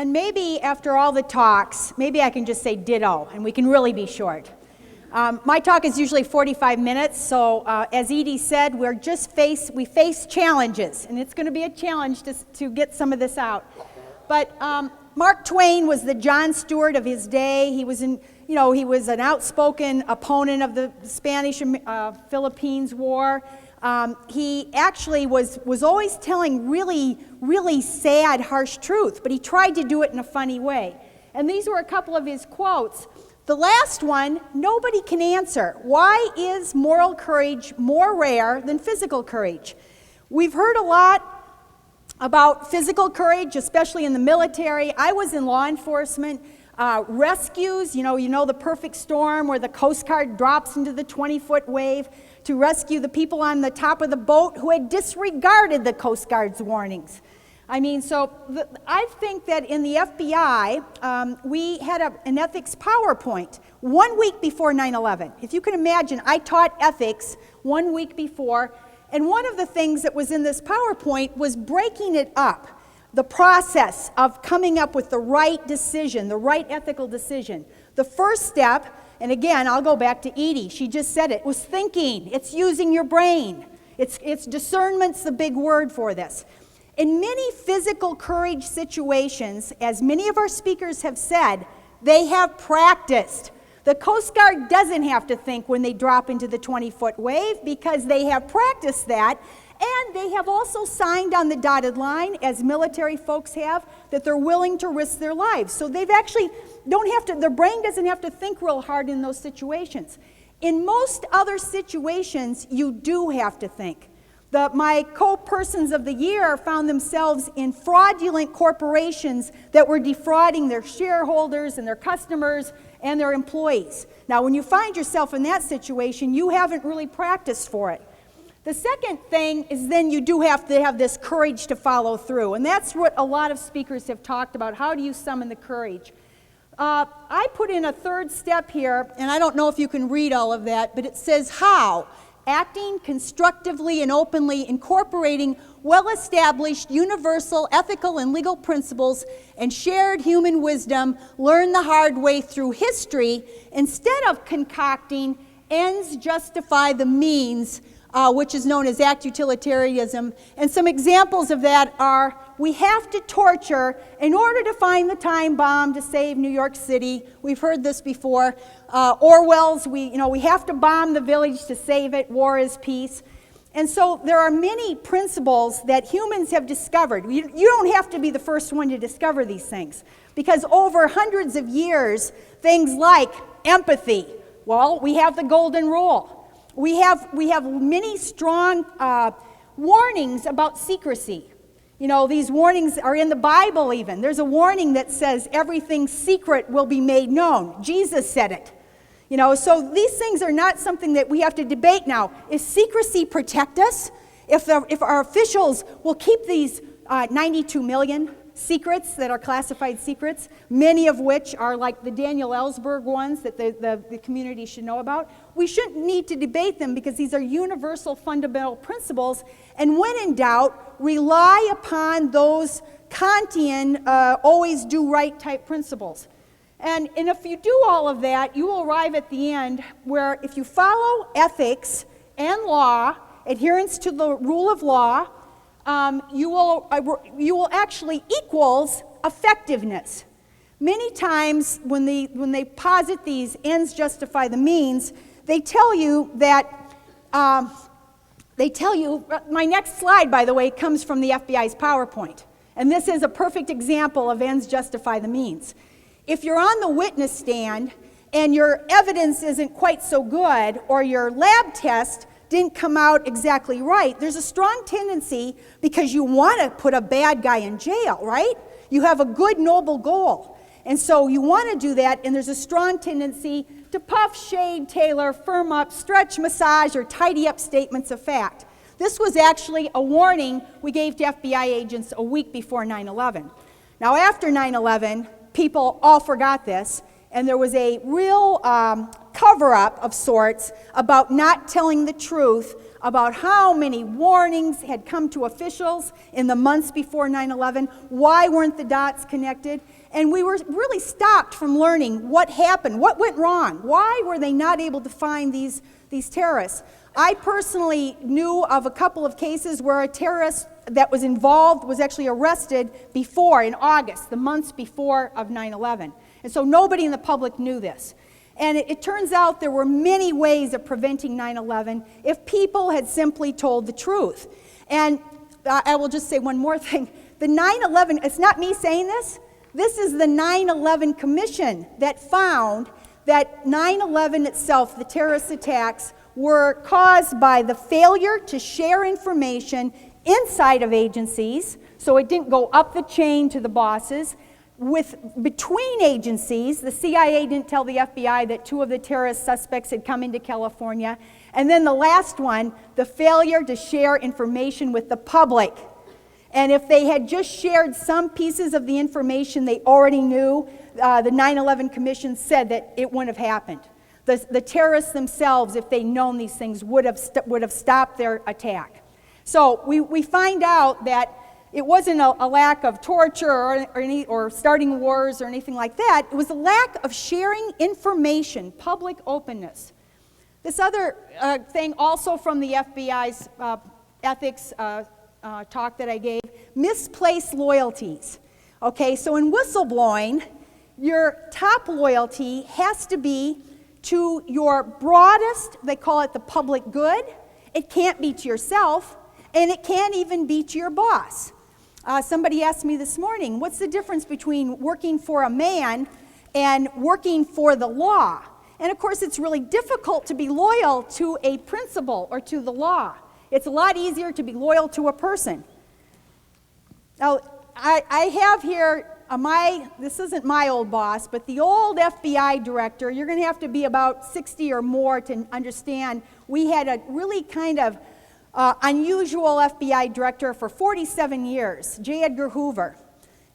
And maybe after all the talks, maybe I can just say ditto, and we can really be short. My talk is usually 45 minutes, so as Edie said, we face challenges, and it's going to be a challenge to get some of this out. But Mark Twain was the Jon Stewart of his day. He was an outspoken opponent of the Spanish-Philippines War. He actually was always telling really, really sad, harsh truth, but he tried to do it in a funny way. And these were a couple of his quotes. The last one, nobody can answer. Why is moral courage more rare than physical courage? We've heard a lot about physical courage, especially in the military. I was in law enforcement. Rescues, you know the perfect storm where the Coast Guard drops into the 20-foot wave to rescue the people on the top of the boat who had disregarded the Coast Guard's warnings. I think that in the FBI, we had an ethics PowerPoint 1 week before 9/11. If you can imagine, I taught ethics 1 week before, and one of the things that was in this PowerPoint was breaking it up, the process of coming up with the right decision, the right ethical decision. The first step, and again, I'll go back to Edie, she just said it, was thinking. It's using your brain. It's discernment's the big word for this. In many physical courage situations, as many of our speakers have said, they have practiced. The Coast Guard doesn't have to think when they drop into the 20-foot wave because they have practiced that, and they have also signed on the dotted line, as military folks have, that they're willing to risk their lives. So they've actually their brain doesn't have to think real hard in those situations. In most other situations, you do have to think. My co-persons of the year found themselves in fraudulent corporations that were defrauding their shareholders and their customers and their employees. Now, when you find yourself in that situation, you haven't really practiced for it. The second thing is then you do have to have this courage to follow through, and that's what a lot of speakers have talked about. How do you summon the courage? I put in a third step here, and I don't know if you can read all of that, but it says how. Acting constructively and openly, incorporating well-established universal ethical and legal principles and shared human wisdom, learn the hard way through history, instead of concocting ends justify the means, which is known as act utilitarianism. And some examples of that are, we have to torture in order to find the time bomb to save New York City. We've heard this before. Orwell's, we have to bomb the village to save it. War is peace. And so there are many principles that humans have discovered. You don't have to be the first one to discover these things, because over hundreds of years, things like empathy, well, we have the golden rule. We have many strong warnings about secrecy. These warnings are in the Bible even. There's a warning that says everything secret will be made known. Jesus said it. So these things are not something that we have to debate now. If secrecy protect us, if our officials will keep these 92 million secrets that are classified secrets, many of which are like the Daniel Ellsberg ones that the community should know about, we shouldn't need to debate them because these are universal fundamental principles, and when in doubt, rely upon those Kantian always do right type principles. And if you do all of that, you will arrive at the end where if you follow ethics and law, adherence to the rule of law, you will actually equals effectiveness. Many times when they posit these ends justify the means, they tell you that, my next slide, by the way, comes from the FBI's PowerPoint. And this is a perfect example of ends justify the means. If you're on the witness stand and your evidence isn't quite so good, or your lab test didn't come out exactly right, there's a strong tendency, because you want to put a bad guy in jail, right? You have a good, noble goal. And so you want to do that, and there's a strong tendency to puff, shade, tailor, firm up, stretch, massage, or tidy up statements of fact. This was actually a warning we gave to FBI agents a week before 9/11. Now, after 9/11, people all forgot this, And there was a real cover-up of sorts about not telling the truth about how many warnings had come to officials in the months before 9/11. Why weren't the dots connected? And we were really stopped from learning what happened, what went wrong. Why were they not able to find these terrorists? I personally knew of a couple of cases where a terrorist that was involved was actually arrested before, in August, the months before of 9/11. And so nobody in the public knew this. And it turns out there were many ways of preventing 9/11 if people had simply told the truth. And I will just say one more thing. The 9/11, it's not me saying this. This is the 9/11 Commission that found that 9/11 itself, the terrorist attacks, were caused by the failure to share information inside of agencies, so it didn't go up the chain to the bosses. Between agencies, the CIA didn't tell the FBI that 2 of the terrorist suspects had come into California. And then the last one, the failure to share information with the public. And if they had just shared some pieces of the information they already knew, the 9/11 Commission said that it wouldn't have happened. The terrorists themselves, if they'd known these things, would have stopped their attack. So we find out that it wasn't a lack of torture or starting wars or anything like that. It was a lack of sharing information, public openness. This other thing also from the FBI's ethics talk that I gave, misplaced loyalties. Okay, so in whistleblowing, your top loyalty has to be to your broadest, they call it the public good. It can't be to yourself, and it can't even be to your boss. Somebody asked me this morning, what's the difference between working for a man and working for the law? And of course, it's really difficult to be loyal to a principle or to the law. It's a lot easier to be loyal to a person. Now, I have here this isn't my old boss, but the old FBI director. You're going to have to be about 60 or more to understand. We had a really kind of unusual FBI director for 47 years, J. Edgar Hoover.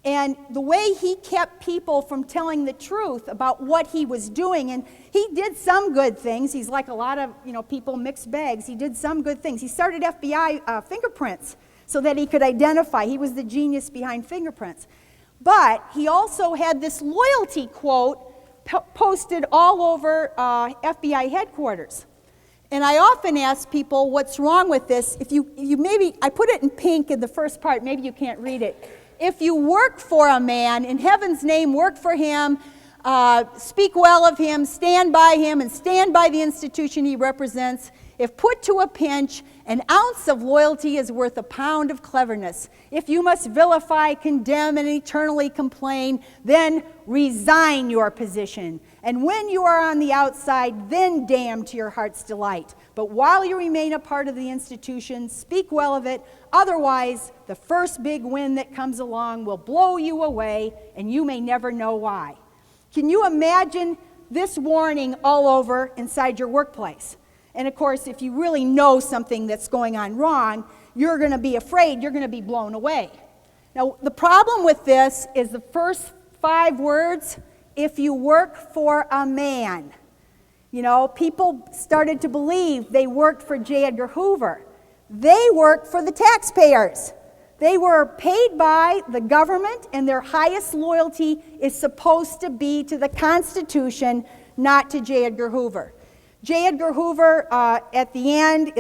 And the way he kept people from telling the truth about what he was doing, and he did some good things. He's like a lot of people, mixed bags. He did some good things. He started FBI fingerprints so that he could identify. He was the genius behind fingerprints. But he also had this loyalty quote posted all over FBI headquarters. And I often ask people, what's wrong with this? If you maybe, I put it in pink in the first part, maybe you can't read it. If you work for a man, in heaven's name, work for him, speak well of him, stand by him, and stand by the institution he represents. If put to a pinch, an ounce of loyalty is worth a pound of cleverness. If you must vilify, condemn, and eternally complain, then resign your position. And when you are on the outside, then damn to your heart's delight. But while you remain a part of the institution, speak well of it. Otherwise, the first big wind that comes along will blow you away, and you may never know why. Can you imagine this warning all over inside your workplace? And of course, if you really know something that's going on wrong, you're going to be afraid, you're going to be blown away. Now, the problem with this is the first 5 words, if you work for a man. People started to believe they worked for J. Edgar Hoover. They worked for the taxpayers. They were paid by the government, and their highest loyalty is supposed to be to the Constitution, not to J. Edgar Hoover. J. Edgar Hoover, at the end,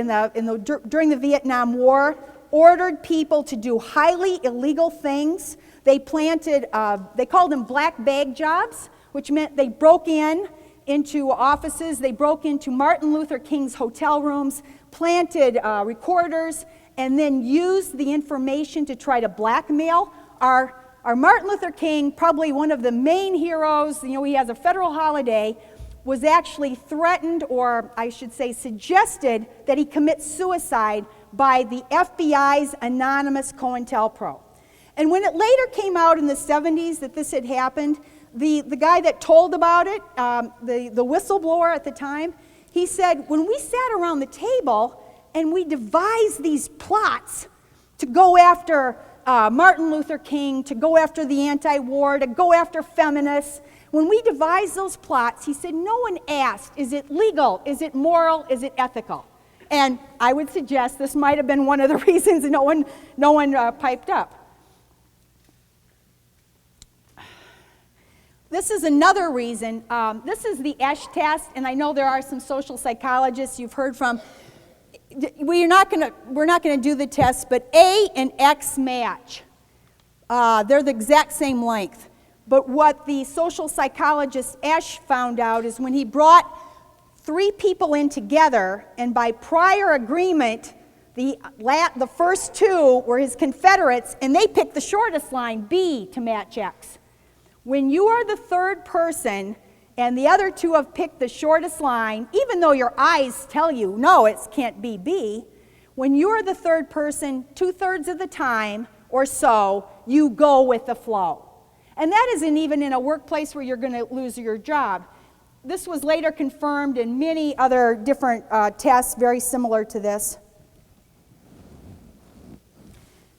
during the Vietnam War, ordered people to do highly illegal things. They they called them black bag jobs, which meant they broke into offices. They broke into Martin Luther King's hotel rooms, planted recorders, and then used the information to try to blackmail our Martin Luther King, probably one of the main heroes. He has a federal holiday, was actually threatened, or I should say suggested, that he commit suicide by the FBI's anonymous COINTELPRO. And when it later came out in the 70s that this had happened, the guy that told about it, the whistleblower at the time, he said, when we sat around the table and we devised these plots to go after Martin Luther King, to go after the anti-war, to go after feminists, When we devised those plots, he said, no one asked, is it legal, is it moral, is it ethical? And I would suggest this might have been one of the reasons no one piped up. This is another reason. This is the Esch test, and I know there are some social psychologists you've heard from. We're not going to do the test, but A and X match. They're the exact same length. But what the social psychologist Esch found out is when he brought 3 people in together, and by prior agreement, the first 2 were his confederates, and they picked the shortest line, B, to match X. When you are the third person and the other 2 have picked the shortest line, even though your eyes tell you, no, it can't be B, when you're the third person, 2/3 of the time or so, you go with the flow. And that isn't even in a workplace where you're going to lose your job. This was later confirmed in many other different tests very similar to this.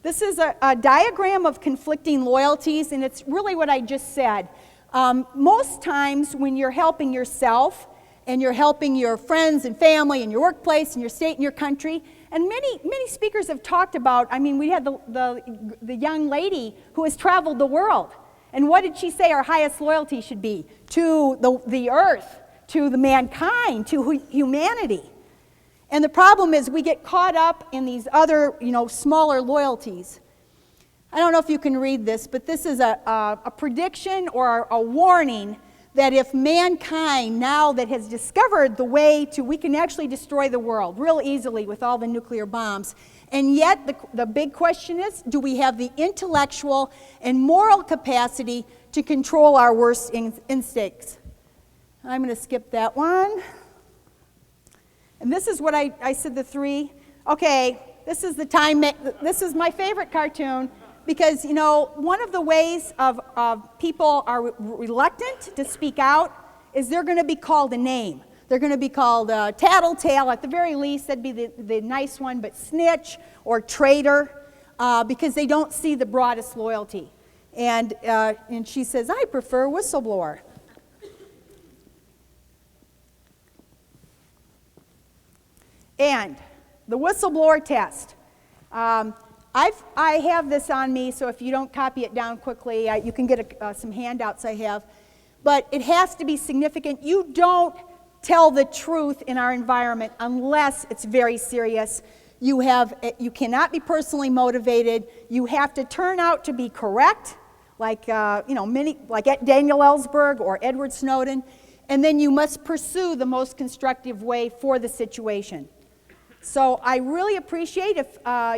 This is a diagram of conflicting loyalties, and it's really what I just said. Most times when you're helping yourself and you're helping your friends and family and your workplace and your state and your country, and many speakers have talked about, I mean, we had the young lady who has traveled the world. And what did she say our highest loyalty should be? To the earth, to the mankind, to humanity. And the problem is we get caught up in these other, smaller loyalties. I don't know if you can read this, but this is a prediction or a warning that if mankind, now that has discovered the way we can actually destroy the world real easily with all the nuclear bombs. And yet the big question is, do we have the intellectual and moral capacity to control our worst instincts? I'm going to skip that one. And this is what I said, the 3. Okay, this is this is my favorite cartoon because, one of the ways of people are reluctant to speak out is they're going to be called a name. They're going to be called tattletale, at the very least, that'd be the nice one, but snitch or traitor, because they don't see the broadest loyalty. And she says, I prefer whistleblower. And the whistleblower test. I have this on me, so if you don't copy it down quickly, you can get some handouts I have. But it has to be significant. You don't tell the truth in our environment unless it's very serious. You cannot be personally motivated. You have to turn out to be correct, like like Daniel Ellsberg or Edward Snowden. And then you must pursue the most constructive way for the situation. So I really appreciate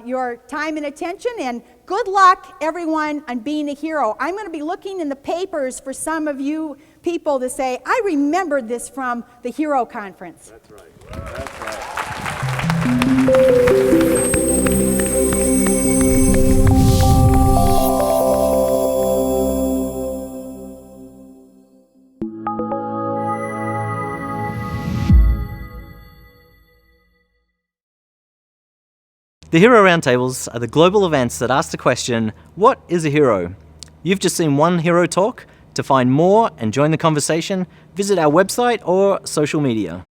your time and attention, and good luck, everyone, on being a hero. I'm going to be looking in the papers for some of you people to say, I remembered this from the Hero Conference. That's right. That's right. The Hero Roundtables are the global events that ask the question, what is a hero? You've just seen one hero talk. To find more and join the conversation, visit our website or social media.